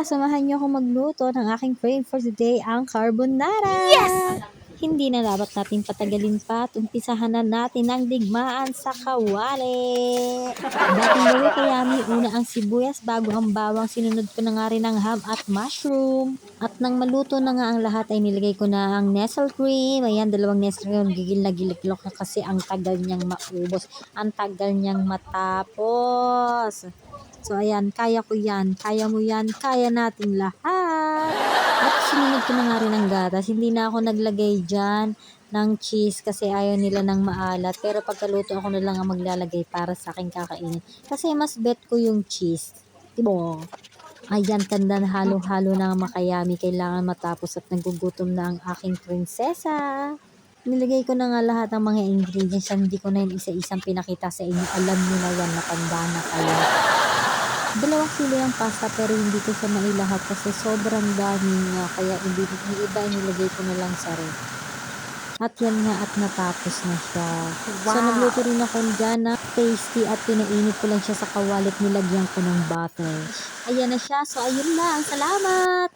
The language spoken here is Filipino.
samahan niyo ako magluto ng aking crave for today, ang carbonara! Hindi na dapat natin patagalin pa at umpisahan na natin ang digmaan sa kawali. Dating gawin kayami, una ang sibuyas bago ang bawang, sinunod ko na nga rin ang ham at mushroom. At nang maluto na nga ang lahat ay nilagay ko na ang nestle cream. Ayan, 2 nestle cream. Gigil na gilak kasi ang tagal niyang maubos. Ang tagal niyang matapos. So ayan, kaya ko yan. Kaya mo yan. Kaya nating lahat. At sinunod ko na nga rin ang gatas. Hindi na ako naglagay dyan ng cheese kasi ayaw nila ng maalat. Pero pagkaluto ako na lang ang maglalagay para sa aking kakainin. Kasi mas bet ko yung cheese. Diba? Ayan, tanda na halo-halo na ang makayami. Kailangan matapos at nagugutom na ang aking prinsesa. Nilagay ko na nga lahat ng mga ingredients. Hindi ko na yung isa-isang pinakita sa inyo. Alam niyo na yan, matanda na kayo. 2 kilo yung pasta pero hindi ko siya mailahat kasi sobrang dami niya. Kaya yung iba nilagay ko na lang sa ref. At yan nga at natapos na siya. Wow. So nagluto rin ako dyan na tasty at pinainit ko lang siya sa kawalit, nilagyan ko ng butter. Ayan na siya. So ayun lang. Salamat!